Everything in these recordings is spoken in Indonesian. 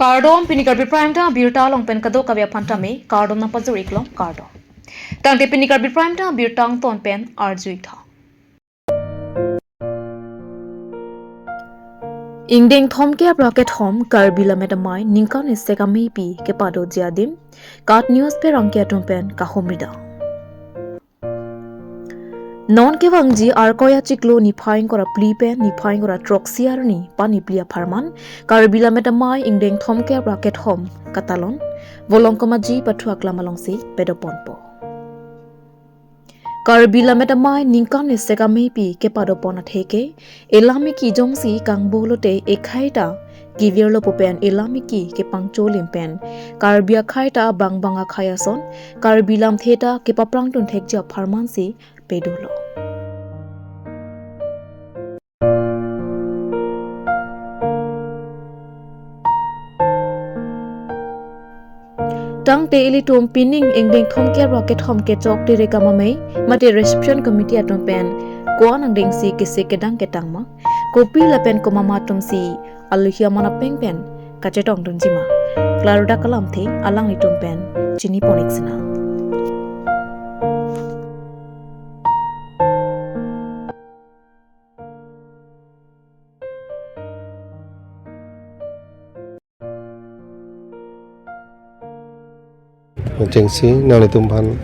Cardom pinikar prime ta birta long pen kado kavya phanta me cardom na pazuri klong cardom. Tang te pinikar prime ta birtang ton pen arjui tha. Ingdeng thom ke rocket home karbila metamai ningkan isegami pi ke pado jiadim kat news pe rangke pen kahomrida. Non ke wangji arkoya chiklo ni phaing kora plipe ni phaing kora troxiar ni pani plia pharman karbila metamai ingdeng thom ke rocket home katalon volongkomaji pathuak lamalongsi pedoponpo. Karbila metamai ningkan isegami pi ke padopona theke elami ki jongsi kangbolote ekhaita givierlo popen elami ki ke pangcholim pen karbia khaita bangbanga khayason karbilam theta ke paprangtun thekja pharmansi pedolo. Tang te ilitum pining ingding thom ke rocket home ke chok te rekamamei mate reception committee atom pen kuan angding si ke se kedang ketang ma kopi la pen ko mama tum si aluhia mana peng pen kachetong dun jima klaruda kalam the alang litum pen chini poniksna. Jengsi nalitum pan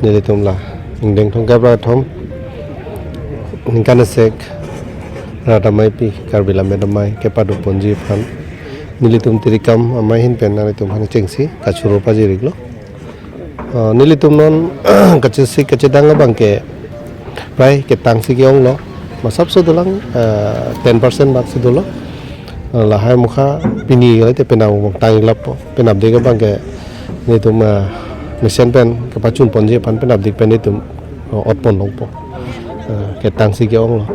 nalitum la ingdeng thong kabra thom ningkan sek radamai pi karbila medamai kepadu ponji pan nilitum tirikam amai hin pen nalitum han jengsi kachuro paji riglo nilitum non kachisi kachedang bangke prai ketang si gyong lo masap so dolang 10% bak si dolo la hai mukha pini le te penau tang lap penab de bangke ni tum mesen pen kapachun ponje pan penab dik pen itum otpon longpo ke tangsi ke ong lo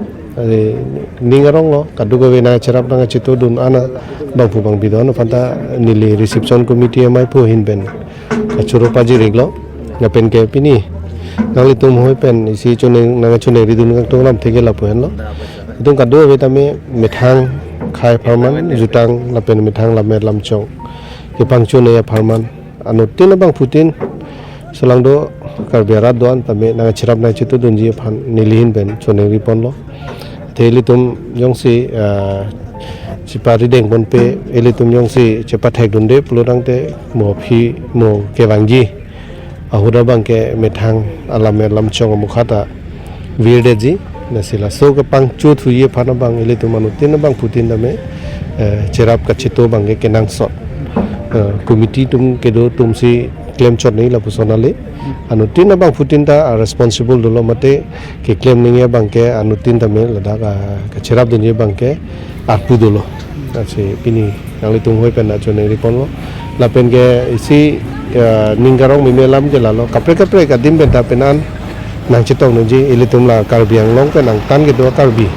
ningarong lo kadu go na cherap na chitu dun ana bangpu bang bidon fanta nili reception committee mai po hin ben achuro paji riglo na pen ke pini ngali tum hoi pen isi chone na chone ridun ngak tonglam thege la po hen lo tum kadu go tame mithang khai pharman jutang la pen mithang la mer lam chong ke pangchone ya pharman anu tin bang putin selangdo karbiara doan tame na chirap na chitu dunji phan nilihin ben chone ripon lo thelitum yongsi chipari deng bon pe elitum yongsi chepa thek dunde plurang te mo phi mo kewangji ahuda bang ke methang alame lam chong mukhata virde ji nasila so ke pang chu thuye phana bang elitum anu tin bang putin tame chirap ka chitu bang ke kenang sot committee tum kedo tum si claim chot nei la pusonale anu tin bang putin ta responsible dolo mate ke claim ninge bang ke anu tin ta me lada ka cherap dunye bang ke apu dolo ase pini ngali tum hoi pen na chone ripon lo la pen ke isi ningarong mimelam ke lalo kapre ka dim ben ta penan nang chitong nji ilitum la karbiang long pen nang tan ke do karbi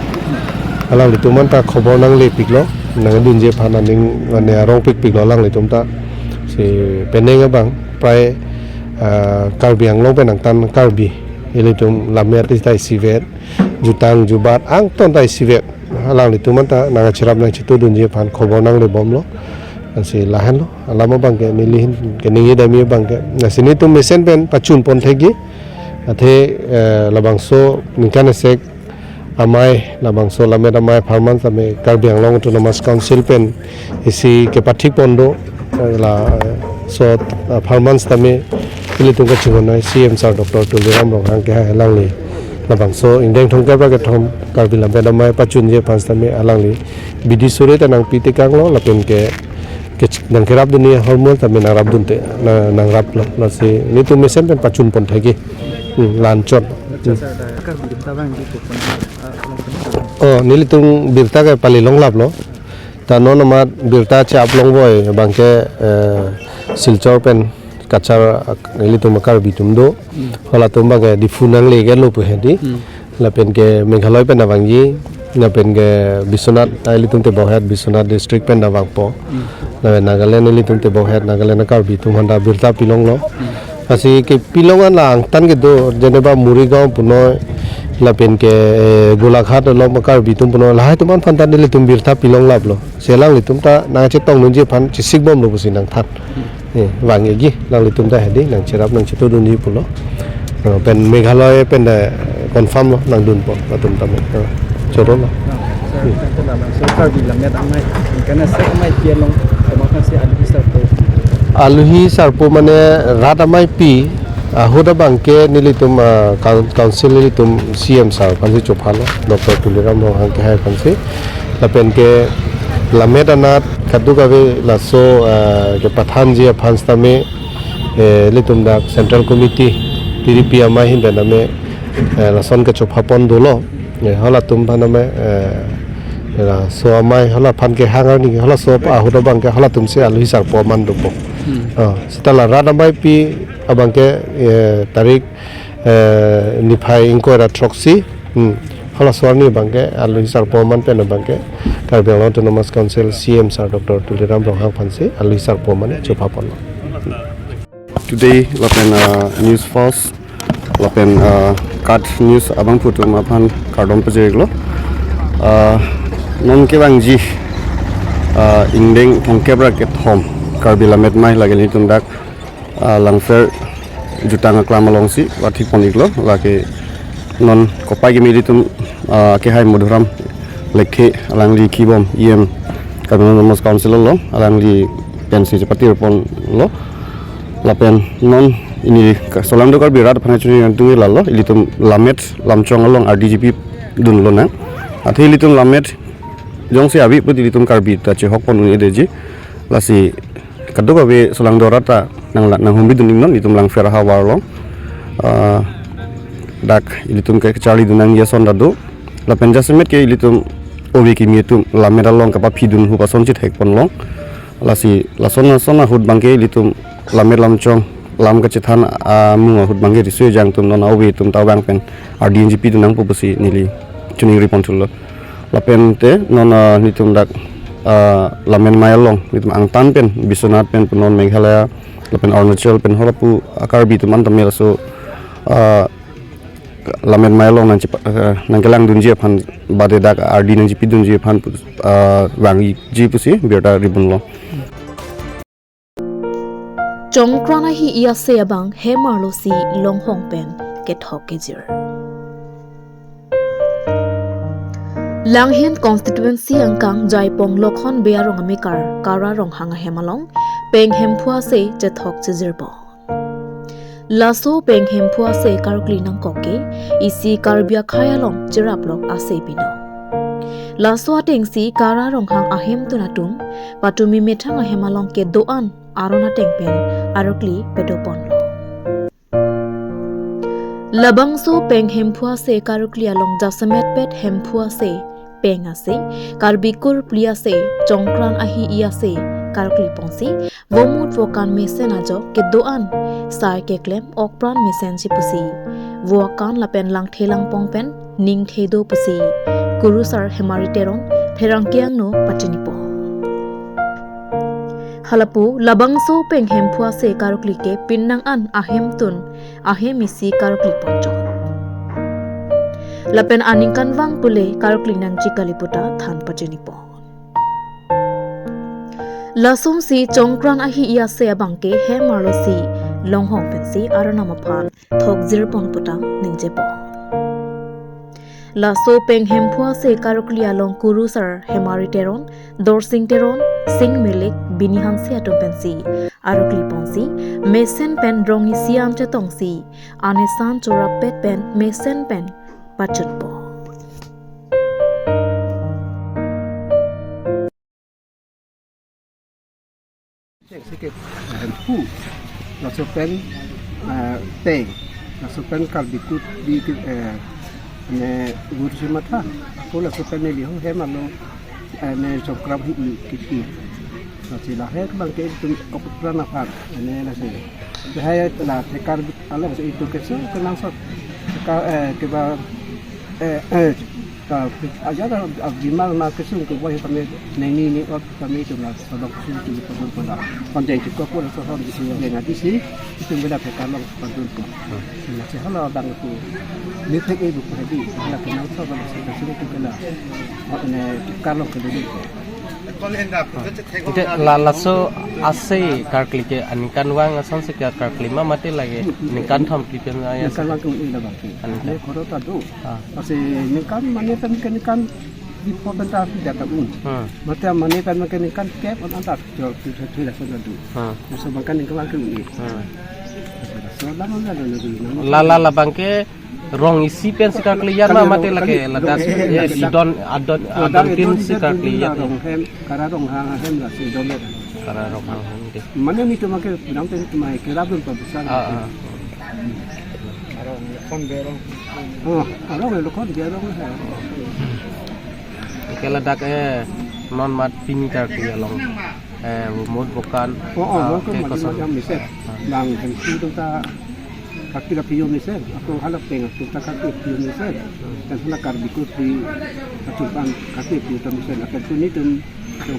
ala lituman ta khobor nang le piklo nang dunje phana ning ne arong pik lo lang le tumta si peneng bang prai karbiang long penang tan karbi elitum lamer ti tai sivet jutang jubat ang ton tai sivet halang le tumanta nang chirap nang chitu dunje phan khobor nang le bom lo si lahan lo alama bang ke nilihin ke ningi dami bang ke na sini tum mesen pen pachun pon thegi athe labang so ningkan sek amai labang so lamer amai pharman tame karbiang long autonomous council pen isi ke pathik pondo la so pharman tame ilitung ka chingona cm sir dr tuliram rong ke halangli labang so ingdeng thong ka ka thom karbila bedamai pachun je phans tame alangli bidi sure ta nang pite kang lo lapen ke nang kerap dunia hormon tame nang rab dunte nang rab lo la si ni tu mesen pen pachun pon thagi lanchot nilitung birta ke palilong lap lo ta non amat birta chap long boy bangke silchor pen kachar nilitung makar bitum do hola tumba ke difunang le ke lo pu hedi la pen ke meghaloi pen awangji na pen ke bisonat nilitung te bohat bisonat district pen awang po na nagaland nilitung te bohat nagaland kar bitum handa birta pilong lo asi ke pilongan lang tan ke do jeneba murigaon punoy lapen ke golaghat lo makar bitum puno lahai tuman phantan dile tum birtha pilong lab lo selang litum ta nang chetong nun je phan chisik bom lo busi nang that wangi gi nang litum ta hedi nang cherap nang chetu dun ji pulo pen meghalaya pen confirm lo nang dun po patum tam choro lo Karbi lamet amai kana sek amai pialong kemakan si alhi sarpo aluhi sarpo mane rat amai pi hoda bangke nilitum council nilitum CM sar pansi chophalo Dr. Tuliram Rohang ke hai pansi lapen ke lamet anat kadu gabe laso ke pathan ji phansta me litum dak central committee TDP amai hin name lason ke chophapon dolo hola tum bhaname so amai hola phan ke hangar ni hola so hoda bangke hola tum se aluhi sarpo man dopo setelah rat amai pi abangke tarik nifai inquire troxy hola suarni bangke aluhi sarpo man pen bangke Karbi Anglong Autonomous Council CM sar Dr. Tuliram Rohang phansi aluhi sarpo man chopapon Today lapen news fast lapen cut news abang putum apan kardom pejeglo non ke bangji ingdeng thongkebra ke thom Karbi lamet mai lagel hitum dak langfer jutanga klamalongsi wathi poniglo lake non kopai ge militum ke hai modhuram lekhe alangli kibom Karbi Anglong Council lo alangli pensi sepati pon lo lapen non ini solam dokar birat panachuri antungi lalo ilitum lamet lamchong along RDGP dun lo na athi ilitum lamet jong se abi put ilitum Karbi ta che hokpon uni deji lasi kadok abe solang dorata nang humbi dun non ilitum lang fer hawar lo dak ilitum ke charli dunang yason dadu lapen jasemet ke ilitum obi ki mitum lamet along kapa phidun hu pason chit hekpon long lasi lasona hud bangke ilitum lamet lamchong lam ka chithan munga hut bangge risue jang tum non awi tum taw bang pen RDNGP tu nang pupusi nili chuning ripon thullo lapen te non nitum dak lamen mayalong nitum angtan pen bisonat pen punon Meghalaya lapen Arunachal pen holapu Karbi tu man tamel so lamen mayalong nang kelang dunji phan bade dak RDNGP dunji phan wangi ji pusi berta ribon lo Chongkrana hi ia se abang he marlo si long hong pen ke thok ke jir Langhen constituency angkang Jaipong Lokhon bearong amikar kara rong hanga hemalong peng hemphua se je thok jir bo Laso peng hemphua se karkli nang koke isi karbia khayalong jirap lok ase bino Laso ateng si kara rong hang ahem tunatum patumi methang hemalong ke doan arona tengpen arokli pedoponlo labangso peng hemphua se karukli along jasamet pet hemphua se peng ase karbikur plia se chongkran ahi ia se karukli pongsi womut vokan mesen ajo ke doan sai ke klem okpran mesen si pusi vokan lapen lang thelang pongpen ning thedo pusi kurusar hemariterong therangkiang no patinipo halapu labangso peng hemphua se karukli ke pinnang an ahem tun ahem isi karukli ponjo lapen aningkan wang pule karukli nang chikaliputa than pacheni po lasum si chongkran ahi ia se abangke he marlo si longhong pensi arana maphan thok zir pon puta ningje po Laso peng hemphua se karukli along kurusar hemariteron dorsing teron sing milik binihan se atompensi arukli ponsi mesen pen rongi siam che tongsi anesan chorapet pen mesen pen pachutpo sikit pu lasopen teng lasopen kalbikut di ne gursi mata aku lasopen ne liho he malo ne sokram hi kiti sila he bang ke itu opran apa ne na se hai la tekar ala se itu kesa kenang sok ke ba aja kalau gimana nak kesung ke boleh kami ni kami itu lah kalau kesung tu betul pada pandai juga pun soal di sini dengan di sini itu beda kalau betul tu nah kalau bang tu ni tak ibu tadi kalau kenal so kalau kesung tu kena kalau kedua Ite laso ase karkli ke anikan wang asan se karkli ma mate lage nikan tham ki pen ya kalau tu ini lah bang ni kalau tu masih ni kan mana kan di pemerintah tidak tahu mata mana kan kep antar jauh tidak sudah tu masa makan ni kalau ni so lama la bangke rong isi pen se karkli ya ma mate lage ladas ye sidon adon tin se karkli ya karena rong hang lah si don karena rong hang de mana ni tu makan benang tu mai kira pun besar arong lekon dia arong kela dak non mat pini karkli long mod bukan ke macam misal lang tentu kita kaki piyo misal aku halap tengah kita kaki piyo misal dan sana karbikut di katupan kaki piyo misal akan tuni tu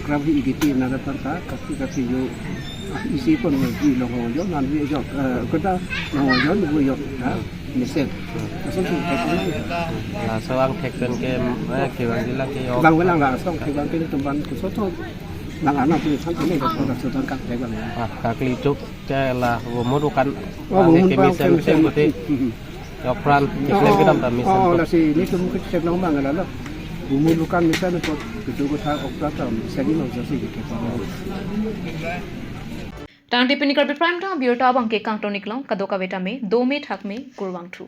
krabi igiti nada tanta kaki yo isi pun di longojo nanti jo kita longojo dulu yo misal asal tu la sawang theken ke wang dilang ke yo bang belang lah asal ke bang ke tempat kusoto lang anak tu sampai ni dah sudah kan jaga ni kakli cuk ke la mod bukan ke misal bote Yokran, iklim kita tak misal. lah si ni tu mungkin cek nama bang lah. Umur bukan misal tu kedua tahun oktober misal ni macam si kita. Tang di Prime ta biota bang ke kang tonik long kadoka beta me 2 me thak me kurwang thu.